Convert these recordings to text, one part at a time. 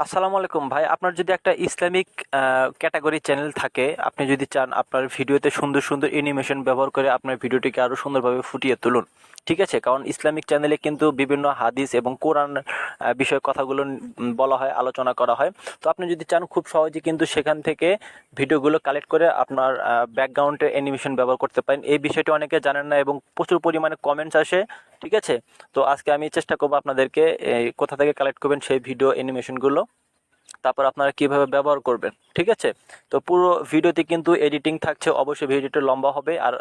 আসসালামু আলাইকুম ভাই। আপনার যদি একটা ইসলামিক ক্যাটাগরি চ্যানেল থাকে, আপনি যদি চান আপনার ভিডিওতে সুন্দর সুন্দর অ্যানিমেশন ব্যবহার করে আপনার ভিডিওটিকে আরও সুন্দরভাবে ফুটিয়ে তুলুন, ঠিক আছে? কারণ ইসলামিক চ্যানেলে কিন্তু বিভিন্ন হাদিস এবং কোরআন বিষয়ক কথাগুলো বলা হয়, আলোচনা করা হয়। তো আপনি যদি চান খুব সহজে কিন্তু সেখান থেকে ভিডিওগুলো কালেক্ট করে আপনার ব্যাকগ্রাউন্ডে অ্যানিমেশন ব্যবহার করতে পারেন। এই বিষয়টি অনেকে জানেন না এবং প্রচুর পরিমাণে কমেন্টস আসে, ঠিক আছে? তো আজকে আমি চেষ্টা করবো আপনাদেরকে এই কোথা থেকে কালেক্ট করবেন সেই ভিডিও অ্যানিমেশনগুলো, তারপর আপনারা কিভাবে ব্যবহার করবেন, ঠিক আছে? তো পুরো ভিডিওতে কিন্তু এডিটিং থাকছে, অবশ্যই ভিডিওটা লম্বা হবে। আর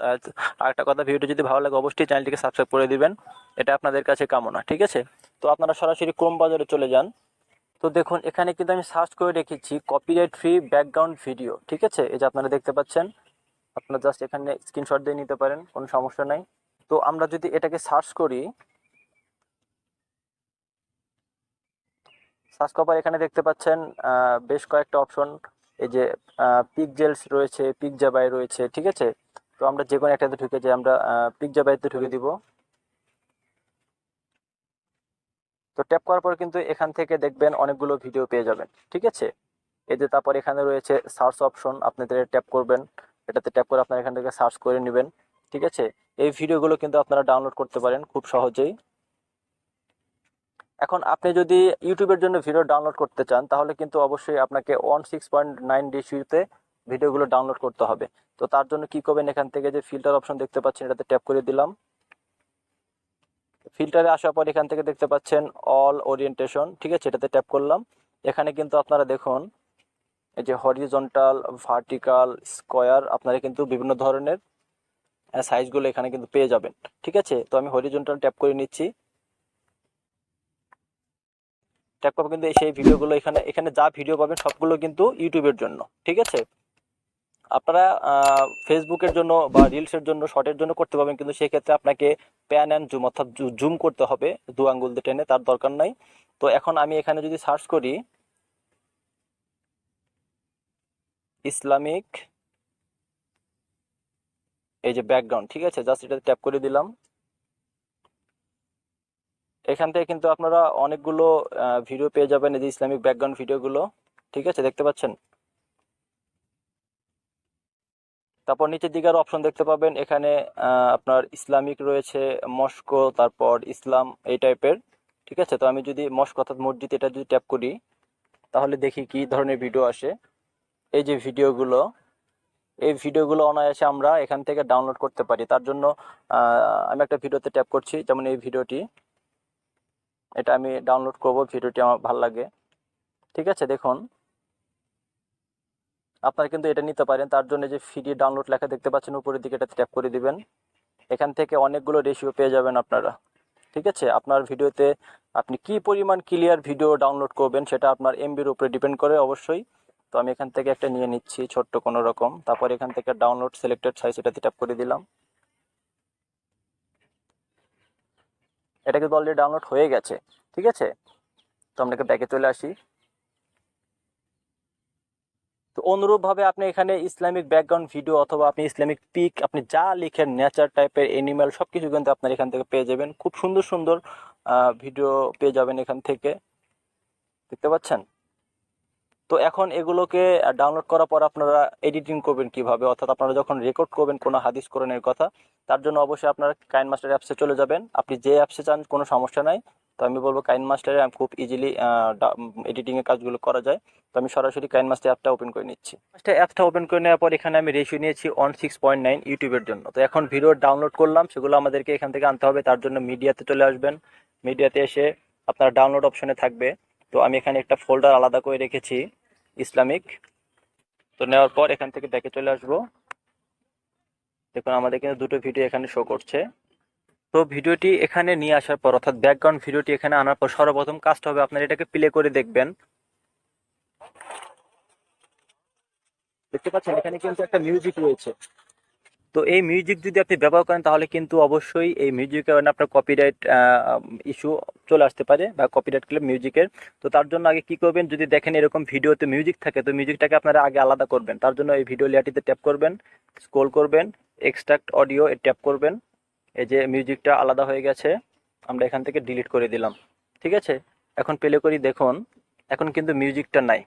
আরেকটা কথা, ভিডিওটি যদি ভালো লাগে অবশ্যই চ্যানেলটিকে সাবস্ক্রাইব করে দিবেন, এটা আপনাদের কাছে কামনা, ঠিক আছে? তো আপনারা সরাসরি ক্রোম বাজারে চলে যান। তো দেখুন এখানে কিন্তু আমি সার্চ করে রেখেছি কপিরাইট ফ্রি ব্যাকগ্রাউন্ড ভিডিও, ঠিক আছে? এই যে আপনারা দেখতে পাচ্ছেন, আপনারা জাস্ট এখানে স্ক্রিনশট দিয়ে নিতে পারেন, কোনো সমস্যা নাই। তো আমরা যদি এটাকে সার্চ করি, সার্চ করার পর এখানে দেখতে পাচ্ছেন বেশ কয়েকটা অপশন। এই যে পিকজেলস রয়েছে, পিকজাবাই রয়েছে, ঠিক আছে? তো আমরা যে কোনো একটাতে ঢুকে যাই, আমরা পিকজাবাইতে ঢুকে দিব। তো ট্যাপ করার পর কিন্তু এখান থেকে দেখবেন অনেকগুলো ভিডিও পেয়ে যাবেন, ঠিক আছে? এই যে তারপর এখানে রয়েছে সার্চ অপশন, আপনাদের ট্যাপ করবেন, এটাতে ট্যাপ করে আপনারা এখান থেকে সার্চ করে নেবেন, ঠিক আছে? এই ভিডিওগুলো কিন্তু আপনারা ডাউনলোড করতে পারেন খুব সহজেই। এখন আপনি যদি ইউটিউবের জন্য ভিডিও ডাউনলোড করতে চান তাহলে কিন্তু অবশ্যই আপনাকে 16.9 ডিসিতে ভিডিওগুলো ডাউনলোড করতে হবে। তো তার জন্য কি করবেন, এখান থেকে যে ফিল্টার অপশন দেখতে পাচ্ছেন এটাতে ট্যাপ করে দিলাম। ফিল্টারে আসার পর এখান থেকে দেখতে পাচ্ছেন অল ওরিয়েন্টেশন, ঠিক আছে? এটাতে ট্যাপ করলাম। এখানে কিন্তু আপনারা দেখুন এই যে হরিজন্টাল, ভার্টিক্যাল, স্কোয়ার, আপনারা কিন্তু বিভিন্ন ধরনের সাইজগুলো এখানে কিন্তু পেয়ে যাবেন, ঠিক আছে? তো আমি হরিজন্টাল ট্যাপ করে নিচ্ছি। ট্যাপ করবো কিন্তু সেই ভিডিওগুলো এখানে এখানে যা ভিডিও পাবেন সবগুলো কিন্তু ইউটিউবের জন্য, ঠিক আছে? আপনারা ফেসবুকের জন্য বা রিলসের জন্য, শর্টের জন্য করতে পারবেন, কিন্তু সেক্ষেত্রে আপনাকে প্যান অ্যান্ড জুম অর্থাৎ জুম করতে হবে দু আঙ্গুল দিয়ে টেনে, তার দরকার নাই। তো এখন আমি এখানে যদি সার্চ করি ইসলামিক, এই যে ব্যাকগ্রাউন্ড, ঠিক আছে? জাস্ট এটা ট্যাপ করে দিলাম। এখান থেকে কিন্তু আপনারা অনেকগুলো ভিডিও পেয়ে যাবেন, এই যে ইসলামিক ব্যাকগ্রাউন্ড ভিডিওগুলো, ঠিক আছে? দেখতে পাচ্ছেন। তারপর নিচের দিকে আরো অপশন দেখতে পাবেন, এখানে আপনার ইসলামিক রয়েছে, মস্কো, তারপর ইসলাম, এই টাইপের, ঠিক আছে? তো আমি যদি মস্কো অর্থাৎ মসজিদ এটা যদি ট্যাপ করি তাহলে দেখি কি ধরনের ভিডিও আসে। এই যে ভিডিওগুলো, এই ভিডিওগুলো অনায়াসে আমরা এখান থেকে ডাউনলোড করতে পারি। তার জন্য আমি একটা ভিডিওতে ট্যাপ করছি, যেমন এই ভিডিওটি, এটা আমি ডাউনলোড করব, ভিডিওটি আমার ভালো লাগে, ঠিক আছে? দেখুন আপনারা কিন্তু এটা নিতে পারেন। তার জন্য যে ফ্রি ডাউনলোড লেখা দেখতে পাচ্ছেন উপরের দিকে, এটাতে ট্যাপ করে দিবেন। এখান থেকে অনেকগুলো রেশিও পেয়ে যাবেন আপনারা, ঠিক আছে? আপনার ভিডিওতে আপনি কি পরিমাণ ক্লিয়ার ভিডিও ডাউনলোড করবেন সেটা আপনার এমবির উপরে ডিপেন্ড করে অবশ্যই। তো আমি এখান থেকে একটা নিয়ে নিচ্ছি ছোট্ট কোনো রকম, তারপর এখান থেকে ডাউনলোড সিলেক্টেড সাইজ, এটাতে ট্যাপ করে দিলাম। এটা কিন্তু অলরেডি ডাউনলোড হয়ে গেছে, ঠিক আছে? তো আমরা ব্যাকে চলে আসি। তো অনুরূপভাবে আপনি এখানে ইসলামিক ব্যাকগ্রাউন্ড ভিডিও অথবা আপনি ইসলামিক পিক, আপনি যা লিখেন, নেচার টাইপের, এনিম্যাল, সব কিছু কিন্তু আপনার এখান থেকে পেয়ে যাবেন। খুব সুন্দর সুন্দর ভিডিও পেয়ে যাবেন এখান থেকে, দেখতে পাচ্ছেন? তো এখন এগুলোকে ডাউনলোড করার পর আপনারা এডিটিং করবেন কিভাবে, অর্থাৎ আপনারা যখন রেকর্ড করবেন কোনো হাদিস কোরআনের কথা, তার জন্য অবশ্যই আপনারা কাইনমাস্টার অ্যাপসে চলে যাবেন। আপনি যে অ্যাপসে চান কোনো সমস্যা নাই। তো আমি বলবো কাইনমাস্টারে খুব ইজিলি এডিটিংয়ের কাজগুলো করা যায়। তো আমি সরাসরি কাইনমাস্টার অ্যাপটা ওপেন করে নিচ্ছি। মাস্টার অ্যাপটা ওপেন করে নেওয়ার পর এখানে আমি রেশিও নিয়েছি 16.9 ইউটিউবের জন্য। তো এখন ভিডিও ডাউনলোড করলাম, সেগুলো আমাদেরকে এখান থেকে আনতে হবে। তার জন্য মিডিয়াতে চলে আসবেন। মিডিয়াতে এসে আপনার ডাউনলোড অপশনে থাকবে। তো আমি এখানে একটা ফোল্ডার আলাদা করে রেখেছি ইসলামিক। তো নেওয়ার পর এখান থেকে ব্যাকে চলে আসবো। দেখুন আমাদের কিন্তু দুটো ভিডিও এখানে শো করছে। তো ভিডিওটি এখানে নিয়ে আসার পর অর্থাৎ ব্যাকগ্রাউন্ড ভিডিওটি এখানে আনার পর সর্বপ্রথম কাজটা হবে আপনার এটাকে প্লে করে দেখবেন। দেখতে পাচ্ছেন এখানে কিন্তু একটা মিউজিক রয়েছে। তো এই মিউজিক যদি আপনি ব্যবহার করেন তাহলে কিন্তু অবশ্যই এই মিউজিকের কারণে আপনার কপিরাইট ইস্যু চলে আসতে পারে বা কপিরাইট ক্লেম মিউজিকের। তো তার জন্য আগে কি করবেন, যদি দেখেন এরকম ভিডিওতে মিউজিক থাকে তো মিউজিকটাকে আপনারা আগে আলাদা করবেন। তার জন্য এই ভিডিও লেয়ারটিতে ট্যাপ করবেন, স্ক্রল করবেন, এক্সট্রাক্ট অডিও এ ট্যাপ করবেন। এই যে মিউজিকটা আলাদা হয়ে গেছে, আমরা এখান থেকে ডিলিট করে দিলাম, ঠিক আছে? এখন প্লে করি, দেখুন এখন কিন্তু মিউজিকটা নাই।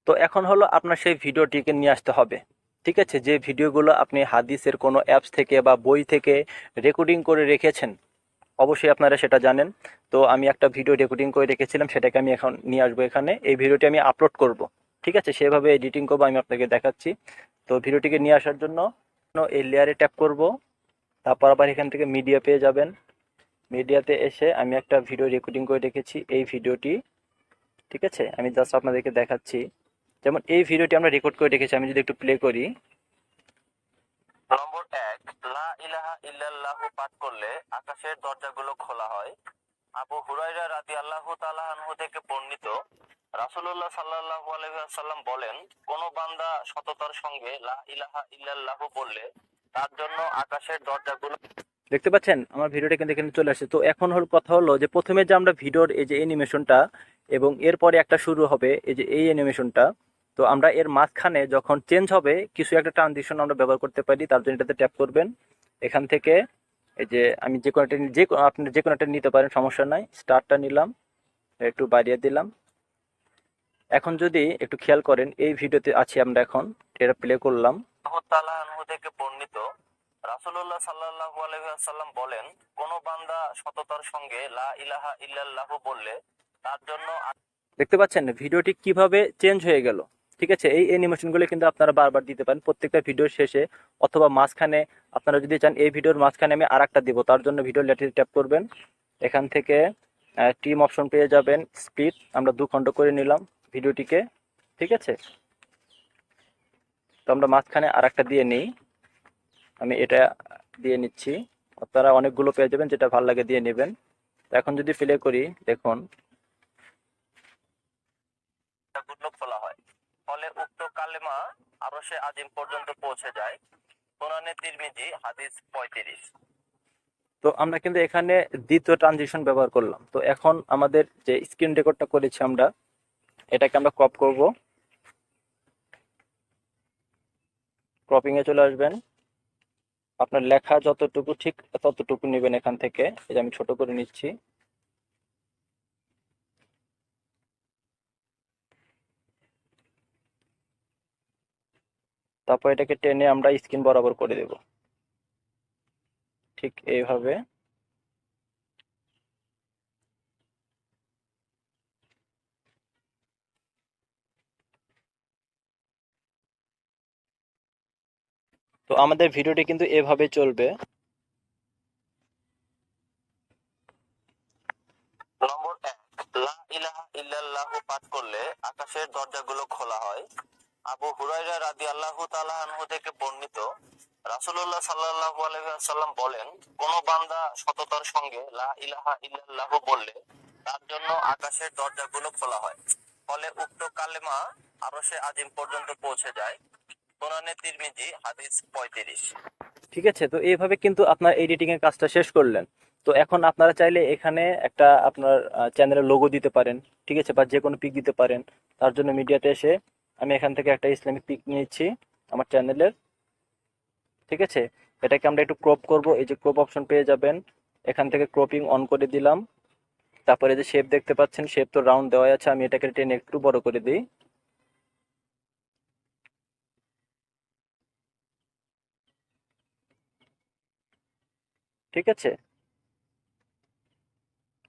তো এখন হলো আপনার সেই ভিডিওটিকে নিয়ে আসতে হবে। ঠিক আছে, যে ভিডিওগুলো আপনি হাদিসের কোনো অ্যাপস থেকে বা বই থেকে রেকর্ডিং করে রেখেছেন, অবশ্যই আপনারা সেটা জানেন। তো আমি একটা ভিডিও রেকর্ডিং করে রেখেছিলাম, সেটাকে আমি এখন নিয়ে আসবো এখানে। এই ভিডিওটি আমি আপলোড করব। ঠিক আছে, সেভাবে এডিটিং করবো, আমি আপনাকে দেখাচ্ছি। তো ভিডিওটিকে নিয়ে আসার জন্য এই লেয়ারে ট্যাপ করব, তারপর আবার এখান থেকে মিডিয়া পেয়ে যাবেন। মিডিয়াতে এসে আমি একটা ভিডিও রেকর্ডিং করে রেখেছি, এই ভিডিওটি। ঠিক আছে, আমি জাস্ট আপনাদেরকে দেখাচ্ছি। যেমন এই ভিডিওটি আমরা রেকর্ড করে রেখেছি, আমি যদি একটু প্লে করি। নম্বর 1, লা ইলাহা ইল্লাল্লাহু পাঠ করলে আকাশের দরজাগুলো খোলা হয়। আবু হুরায়রা রাদিয়াল্লাহু তাআলা আনহু থেকে বর্ণিত, রাসূলুল্লাহ সাল্লাল্লাহু আলাইহি ওয়াসাল্লাম বলেন, কোন বান্দা সততার সঙ্গে লা ইলাহা ইল্লাল্লাহু বললে তার জন্য আকাশের দরজাগুলো। দেখতে পাচ্ছেন আমার ভিডিওটা কিন্তু এখানে চলে আসছে। তো এখন হল কথা হলো যে প্রথমে যে আমরা ভিডিওর এই যে অ্যানিমেশনটা এবং এরপরে একটা শুরু হবে এই যে এই অ্যানিমেশনটা, তো আমরা এর মাঝখানে যখন চেঞ্জ হবে কিছু একটা ট্রানজিশন আমরা ব্যবহার করতে পারি। তার জন্য এটাতে ট্যাপ করবেন। এখান থেকে এই যে আমি যে কোনো একটা আপনি যে কোনো একটা নিতে পারেন, সমস্যা নাই। স্টারটা নিলাম, একটু বাড়িয়ে দিলাম। এখন যদি একটু খেয়াল করেন এই ভিডিওতে আছি আমরা, এখন এটা প্লে করলাম। আল্লাহু তাআলা আনহু থেকে বর্ণিত, রাসূলুল্লাহ সাল্লাল্লাহু আলাইহি ওয়াসাল্লাম বলেন, কোন বান্দা সততার সঙ্গে লা ইলাহা ইল্লাল্লাহু বললে তার জন্য। দেখতে পাচ্ছেন ভিডিওটি কিভাবে চেঞ্জ হয়ে গেল। ঠিক আছে, এই অ্যানিমেশনগুলো কিন্তু আপনারা বারবার দিতে পারেন প্রত্যেকটা ভিডিওর শেষে অথবা মাঝখানে। আপনারা যদি চান এই ভিডিওর মাঝখানে আমি আরেকটা দিব, তার জন্য ভিডিও লেটারে ট্যাপ করবেন। এখান থেকে টিম অপশন পেয়ে যাবেন, স্পিড আমরা 2 খণ্ড করে নিলাম ভিডিওটিকে। ঠিক আছে, তো আমরা মাঝখানে আরেকটা দিয়ে নিই। আমি এটা দিয়ে নিচ্ছি, আপনারা অনেকগুলো পেয়ে যাবেন, যেটা ভালো লাগে দিয়ে নেবেন। তো এখন যদি প্লে করি, দেখুন খোলা হয়, ফলে উক্ত কালেমা আরশে আজিম পর্যন্ত পৌঁছে যায়। কোরআনে তিরমিজি হাদিস 35। তো আমরা কিন্তু এখানে দ্বিতীয় ট্রানজিশন ব্যবহার করলাম। তো এখন আমাদের যে স্ক্রিন রেকর্ডটা করেছি আমরা, এটাকে আমরা ক্রপ করব। ক্রপিং এ চলে আসবেন, আপনার লেখা যতটুকু ঠিক ততটুকু নেবেন এখান থেকে। এই যে আমি ছোট করে নিচ্ছি। তারপর এটাকে টেনে আমরা স্ক্রিন বরাবর করে দেব, ঠিক এইভাবে। তো আমাদের ভিডিওটি কিন্তু এভাবে চলবে। নম্বর 1, লা ইলাহা ইল্লাল্লাহু পাঠ করলে আকাশের দরজাগুলো খোলা হয়। আবু হুরায়রা রাদিয়াল্লাহু তাআলা আনহু থেকে বর্ণিত, রাসূলুল্লাহ সাল্লাল্লাহু আলাইহি ওয়াসাল্লাম বলেন, কোন বান্দা সততার সঙ্গে লা ইলাহা ইল্লাল্লাহু বললে তার জন্য আকাশের দরজাগুলো খোলা হয়, ফলে উক্ত কালেমা আরশে আজিম পর্যন্ত পৌঁছে যায়। কোরআনে তিরমিজি হাদিস 35। ঠিক আছে, তো এইভাবে কিন্তু আপনার এডিটিং এর কাজটা শেষ করলেন। তো এখন আপনারা চাইলে এখানে একটা আপনার চ্যানেলের লোগো দিতে পারেন। ঠিক আছে, বা যে কোনো পিক দিতে পারেন। তার জন্য মিডিয়াতে এসে আমি এখান থেকে একটা ইসলামিক পিক নিয়েছি আমার চ্যানেলের। ঠিক আছে, এটাকে আমরা একটু ক্রপ করব। এই যে ক্রপ অপশন পেয়ে যাবেন, এখান থেকে ক্রপিং অন করে দিলাম। তারপরে যে শেপ দেখতে পাচ্ছেন, শেপ তো রাউন্ড দেওয়া আছে, আমি এটাকে টেনে একটু বড় করে দিই। ঠিক আছে,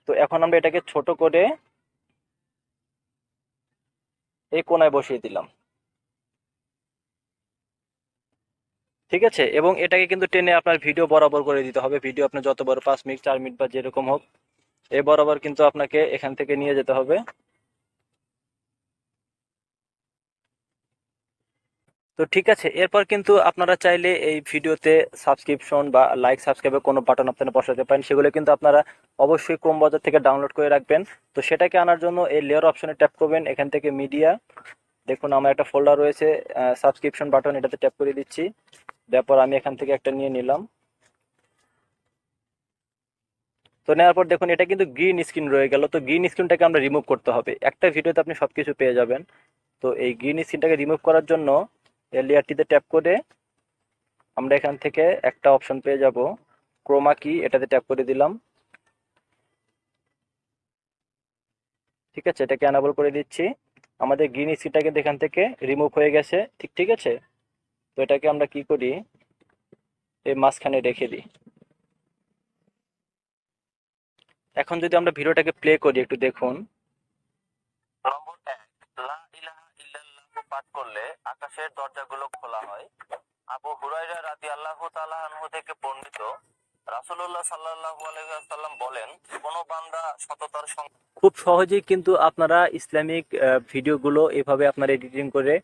তো এখন আমরা এটাকে ছোট করে এই কোনায় বসিয়ে দিলাম। ঠিক আছে, এবং এটাকে কিন্তু টেনে আপনার ভিডিও বরাবর করে দিতে হবে। ভিডিও আপনার যত বড় 5 মিনিট 4 মিনিট বা যেরকম হোক, এই বরাবর কিন্তু আপনাকে এখান থেকে নিয়ে যেতে হবে। তো ঠিক আছে, এরপর কিন্তু আপনারা চাইলে এই ভিডিওতে সাবস্ক্রিপশন বা লাইক সাবস্ক্রাইবের কোনো বাটন আপনারা বসাতে পারেন, সেগুলো কিন্তু আপনারা অবশ্যই ক্রোম ব্রাউজার থেকে ডাউনলোড করে রাখবেন। তো সেটাকে আনার জন্য এই লেয়ার অপশনে ট্যাপ করবেন, এখান থেকে মিডিয়া। দেখুন আমার একটা ফোল্ডার রয়েছে সাবস্ক্রিপশন বাটন, এটাতে ট্যাপ করে দিচ্ছি। তারপর আমি এখান থেকে একটা নিয়ে নিলাম। তো নেওয়ার পর দেখুন এটা কিন্তু গ্রিন স্ক্রিন রয়ে গেল। তো গ্রিন স্ক্রিনটাকে আমরা রিমুভ করতে হবে। একটা ভিডিওতে আপনি সবকিছু পেয়ে যাবেন। তো এই গ্রিন স্ক্রিনটাকে রিমুভ করার জন্য এই লেয়ারটিতে ট্যাপ করে আমরা এখান থেকে একটা অপশন পেয়ে যাব, ক্রোমা কি, এটাতে ট্যাপ করে দিলাম। ঠিক আছে, এটাকে অ্যানাবল করে দিচ্ছি। আমাদের গ্রিন স্ক্রিনটা কিন্তু এখান থেকে রিমুভ হয়ে গেছে। ঠিক ঠিক আছে, তো এটাকে আমরা কি করি, এই মাঝখানে রেখে দিই। এখন যদি আমরা ভিডিওটাকে প্লে করি, একটু দেখুন। নম্বর 1, লা ইলাহা ইল্লাল্লাহ পাঠ করলে আকাশের দরজাগুলো খোলা হয়। আবু হুরায়রা রাদিয়াল্লাহু তাআলা আনহু থেকে বর্ণিত, রাসূলুল্লাহ সাল্লাল্লাহু আলাইহি ওয়াসাল্লাম বলেন, কোন বান্দা সততার সঙ্গে। খুব সহজেই কিন্তু আপনারা ইসলামিক ভিডিওগুলো এভাবে আপনারা এডিটিং করে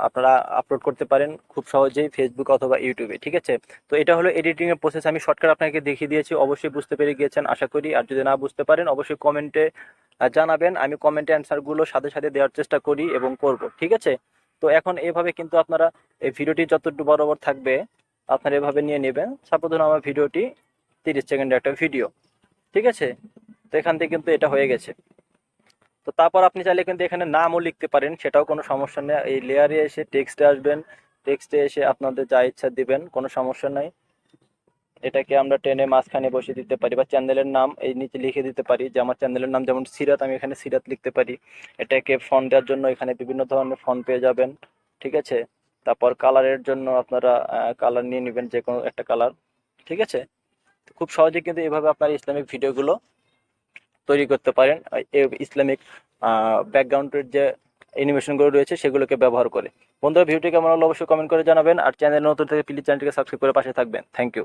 আপনারা আপলোড করতে পারেন খুব সহজেই ফেসবুক অথবা ইউটিউবে। ঠিক আছে, তো এটা হলো এডিটিং এর প্রসেস। আমি শর্টকাট আপনাকে দেখিয়ে দিয়েছি, অবশ্যই বুঝতে পেরে গিয়েছেন আশা করি। আর যদি না বুঝতে পারেন অবশ্যই কমেন্টে জানাবেন, আমি কমেন্টে অ্যান্সারগুলো সাথে সাথে দেওয়ার চেষ্টা করি এবং করব। ঠিক আছে, তো এখন এভাবে কিন্তু আপনারা এই ভিডিওটি যতটুকু বরাবর থাকবে আপনারা এভাবে নিয়ে নেবেন। সাপোজ ধরুন আমার ভিডিওটি 30 সেকেন্ডের একটা ভিডিও, ঠিক আছে, তো এখান থেকে কিন্তু এটা হয়ে গেছে। তো তারপর আপনি চাইলে কিন্তু এখানে নামও লিখতে পারেন, সেটাও কোনো সমস্যা নেই। এই লেয়ারে এসে টেক্সটে আসবেন, টেক্সটে এসে আপনাদের যা ইচ্ছা দিবেন, কোনো সমস্যা নাই। এটাকে আমরা টেনে মাঝখানে বসিয়ে দিতে পারি, বা চ্যানেলের নাম এই নিচে লিখে দিতে পারি, যে আমার চ্যানেলের নাম যেমন সিরাত, আমি এখানে সিরাত লিখতে পারি। এটাকে ফন্ট দেওয়ার জন্য এখানে বিভিন্ন ধরনের ফন্ট পেয়ে যাবেন। ঠিক আছে, তারপর কালারের জন্য আপনারা কালার নিয়ে নেবেন, যে কোনো একটা কালার। ঠিক আছে, তো খুব সহজে কিন্তু এভাবে আপনার ইসলামিক ভিডিওগুলো তৈরি করতে পারেন, ইসলামিক ব্যাকগ্রাউন্ডের যে অ্যানিমেশনগুলো রয়েছে সেগুলোকে ব্যবহার করে। বন্ধুরা, ভিডিওটি কেমন হলো অবশ্যই কমেন্ট করে জানাবেন, আর চ্যানেল নতুন থেকে প্লিজ চ্যানেলটিকে সাবস্ক্রাইব করে পাশে থাকবেন। Thank you.